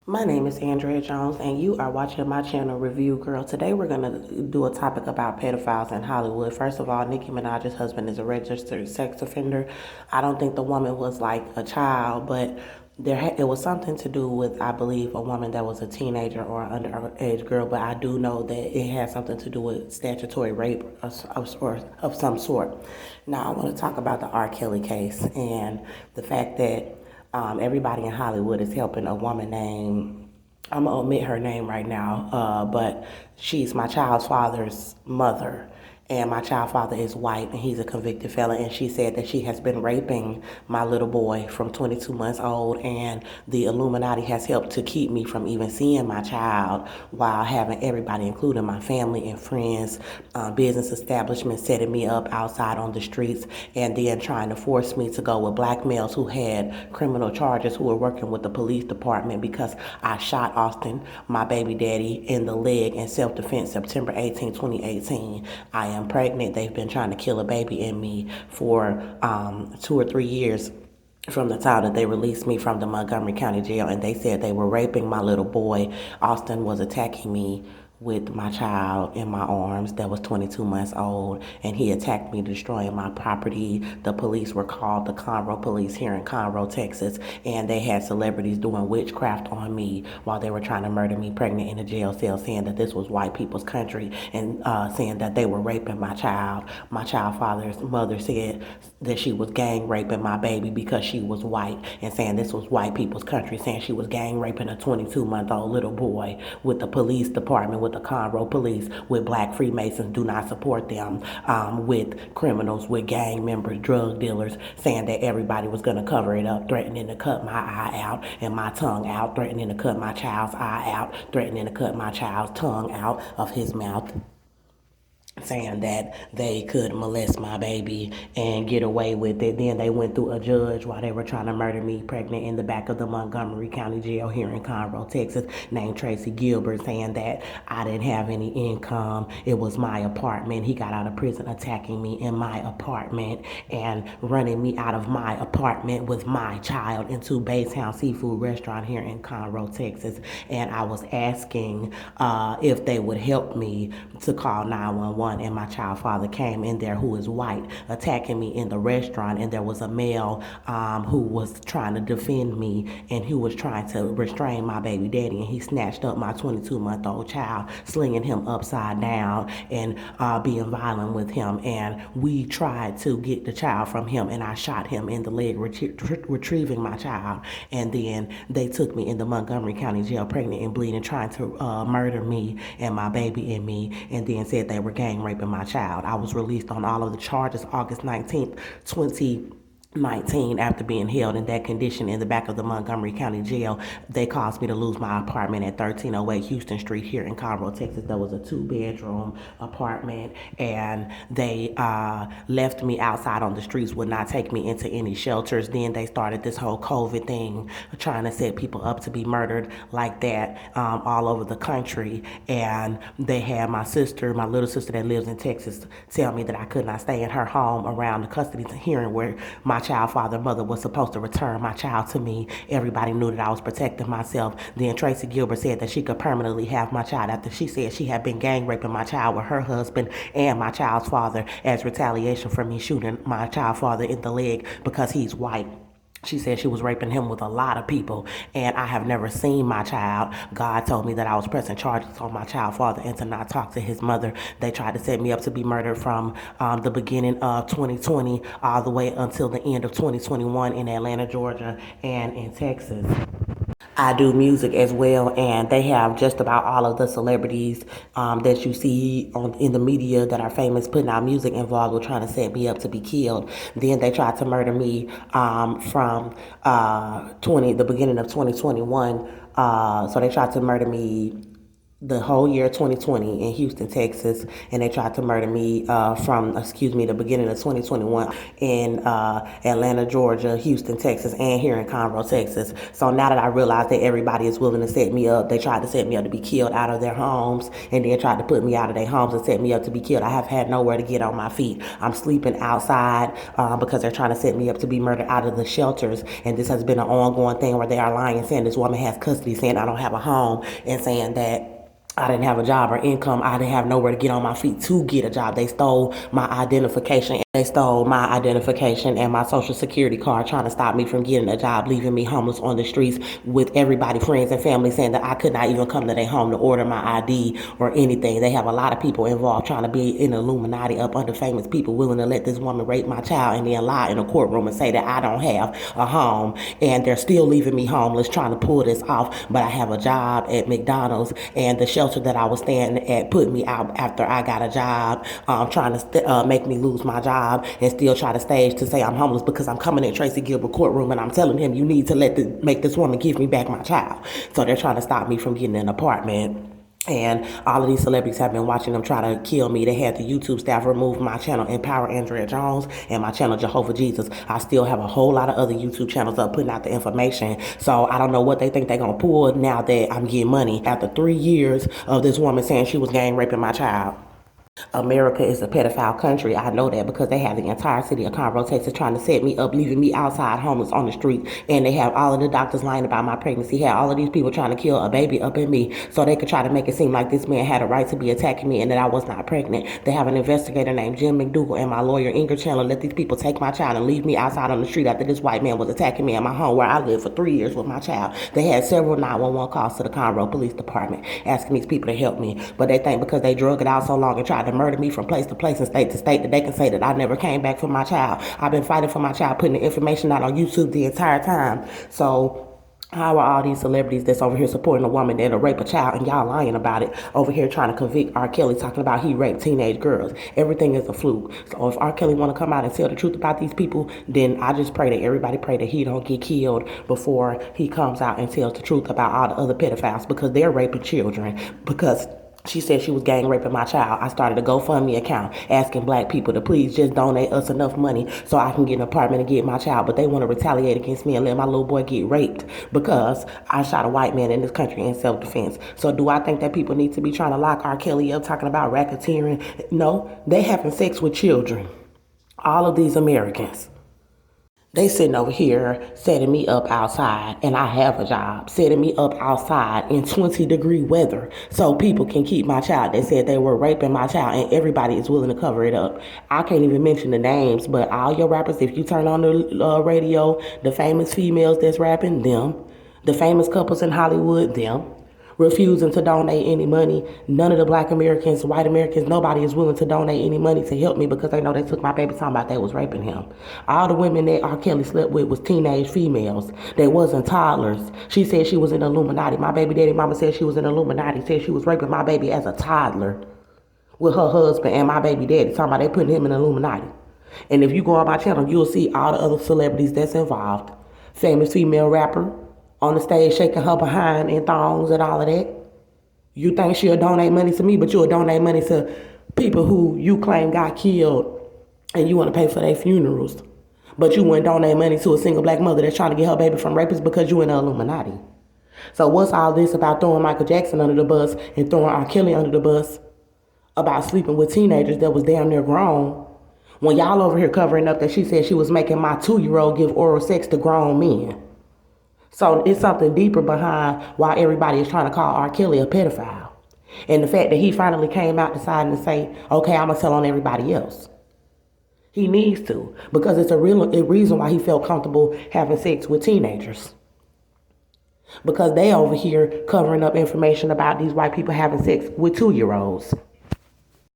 My name is Andrea Jones, and you are watching my channel, Review Girl. Today, we're going to do a topic about pedophiles in Hollywood. First of all, Nicki Minaj's husband is a registered sex offender. I don't think the woman was like a child, but it was something to do with, I believe, a woman that was a teenager or an underage girl. But I do know that it has something to do with statutory rape of some sort. Now, I want to talk about the R. Kelly case and the fact that everybody in Hollywood is helping a woman named, I'm gonna omit her name right now, but she's my child's father's mother. And my child father is white and he's a convicted felon. And she said that she has been raping my little boy from 22 months old. And the Illuminati has helped to keep me from even seeing my child while having everybody, including my family and friends, business establishments, setting me up outside on the streets and then trying to force me to go with black males who had criminal charges who were working with the police department because I shot Austin, my baby daddy, in the leg in self-defense September 18, 2018. I am pregnant. They've been trying to kill a baby in me for 2 or 3 years from the time that they released me from the Montgomery County Jail, and they said they were raping my little boy. Austin was attacking me with my child in my arms that was 22 months old, and he attacked me, destroying my property. The police were called, the Conroe police here in Conroe, Texas, and they had celebrities doing witchcraft on me while they were trying to murder me pregnant in a jail cell, saying that this was white people's country and saying that they were raping my child. My child father's mother said that she was gang raping my baby because she was white and saying this was white people's country, saying she was gang raping a 22-month-old little boy with the police department, with the Conroe police, with black Freemasons, do not support them, with criminals, with gang members, drug dealers, saying that everybody was going to cover it up, threatening to cut my eye out and my tongue out, threatening to cut my child's eye out, threatening to cut my child's tongue out of his mouth, saying that they could molest my baby and get away with it. Then they went through a judge while they were trying to murder me pregnant in the back of the Montgomery County Jail here in Conroe, Texas, named Tracy Gilbert, saying that I didn't have any income. It was my apartment. He got out of prison attacking me in my apartment and running me out of my apartment with my child into Baytown Seafood Restaurant here in Conroe, Texas. And I was asking if they would help me to call 911, and my child father came in there, who is white, attacking me in the restaurant, and there was a male who was trying to defend me and who was trying to restrain my baby daddy, and he snatched up my 22-month-old child, slinging him upside down and being violent with him. And we tried to get the child from him, and I shot him in the leg, retrieving my child. And then they took me in the Montgomery County Jail pregnant and bleeding, trying to murder me and my baby and me, and then said they were gang raping my child. I was released on all of the charges August 19th, 2019, after being held in that condition in the back of the Montgomery County Jail. They caused me to lose my apartment at 1308 Houston Street here in Conroe, Texas. That was a 2-bedroom apartment, and they left me outside on the streets, would not take me into any shelters. Then they started this whole COVID thing, trying to set people up to be murdered like that all over the country. And they had my sister, my little sister that lives in Texas, tell me that I could not stay in her home around the custody hearing where my child father mother was supposed to return my child to me. Everybody knew that I was protecting myself. Then Tracy Gilbert said that she could permanently have my child after she said she had been gang raping my child with her husband and my child's father as retaliation for me shooting my child father in the leg because he's white. She said she was raping him with a lot of people, and I have never seen my child. God told me that I was pressing charges on my child father and to not talk to his mother. They tried to set me up to be murdered from the beginning of 2020 all the way until the end of 2021 in Atlanta, Georgia, and in Texas. I do music as well, and they have just about all of the celebrities that you see in the media that are famous putting out music involved with trying to set me up to be killed. Then they tried to murder me from the beginning of 2021. So they tried to murder me the whole year 2020 in Houston, Texas, and they tried to murder me the beginning of 2021 in Atlanta, Georgia, Houston, Texas, and here in Conroe, Texas. So now that I realize that everybody is willing to set me up, they tried to set me up to be killed out of their homes, and then tried to put me out of their homes and set me up to be killed. I have had nowhere to get on my feet. I'm sleeping outside because they're trying to set me up to be murdered out of the shelters, and this has been an ongoing thing where they are lying, saying this woman has custody, saying I don't have a home, and saying that I didn't have a job or income. I didn't have nowhere to get on my feet to get a job. They stole my identification. They stole my identification and my social security card, trying to stop me from getting a job, leaving me homeless on the streets with everybody, friends and family, saying that I could not even come to their home to order my ID or anything. They have a lot of people involved trying to be in the Illuminati, up under famous people, willing to let this woman rape my child and then lie in a courtroom and say that I don't have a home. And they're still leaving me homeless, trying to pull this off. But I have a job at McDonald's, and the shelter that I was staying at put me out after I got a job, trying to make me lose my job and still try to stage to say I'm homeless because I'm coming in Tracy Gilbert courtroom and I'm telling him you need to make this woman give me back my child. So they're trying to stop me from getting an apartment. And all of these celebrities have been watching them try to kill me. They had the YouTube staff remove my channel, Empower Andrea Jones, and my channel, Jehovah Jesus. I still have a whole lot of other YouTube channels up putting out the information. So I don't know what they think they're going to pull now that I'm getting money after 3 years of this woman saying she was gang raping my child. America is a pedophile country. I know that because they have the entire city of Conroe, Texas trying to set me up, leaving me outside homeless on the street. And they have all of the doctors lying about my pregnancy. Had all of these people trying to kill a baby up in me so they could try to make it seem like this man had a right to be attacking me and that I was not pregnant. They have an investigator named Jim McDougal and my lawyer Ingrid Chandler let these people take my child and leave me outside on the street after this white man was attacking me in my home where I lived for 3 years with my child. They had several 911 calls to the Conroe Police Department asking these people to help me. But they think because they drug it out so long and tried to murder me from place to place and state to state that they can say that I never came back for my child. I've been fighting for my child, putting the information out on YouTube the entire time. So how are all these celebrities that's over here supporting a woman that'll rape a child and y'all lying about it, over here trying to convict R. Kelly, talking about he raped teenage girls? Everything is a fluke. So if R. Kelly want to come out and tell the truth about these people, then I just pray that everybody pray that he don't get killed before he comes out and tells the truth about all the other pedophiles, because they're raping children. Because she said she was gang raping my child. I started a GoFundMe account asking black people to please just donate us enough money so I can get an apartment and get my child. But they want to retaliate against me and let my little boy get raped because I shot a white man in this country in self-defense. So do I think that people need to be trying to lock R. Kelly up, talking about racketeering? No, they having sex with children. All of these Americans. They sitting over here setting me up outside, and I have a job, setting me up outside in 20-degree weather so people can keep my child. They said they were raping my child, and everybody is willing to cover it up. I can't even mention the names, but all your rappers, if you turn on the radio, the famous females that's rapping, them. The famous couples in Hollywood, them. Refusing to donate any money. None of the black Americans, white Americans, nobody is willing to donate any money to help me because they know they took my baby, talking about they was raping him. All the women that R. Kelly slept with was teenage females. They wasn't toddlers. She said she was in the Illuminati. My baby daddy mama said she was in the Illuminati, said she was raping my baby as a toddler with her husband and my baby daddy, talking about they putting him in the Illuminati. And if you go on my channel, you'll see all the other celebrities that's involved. Famous female rapper on the stage shaking her behind in thongs and all of that. You think she'll donate money to me, but you'll donate money to people who you claim got killed and you want to pay for their funerals. But you wouldn't donate money to a single black mother that's trying to get her baby from rapists because you in the Illuminati. So what's all this about throwing Michael Jackson under the bus and throwing R. Kelly under the bus about sleeping with teenagers that was damn near grown, when y'all over here covering up that she said she was making my 2-year-old give oral sex to grown men? So it's something deeper behind why everybody is trying to call R. Kelly a pedophile. And the fact that he finally came out deciding to say, okay, I'm going to tell on everybody else. He needs to, because it's a reason why he felt comfortable having sex with teenagers. Because they over here covering up information about these white people having sex with 2-year-olds.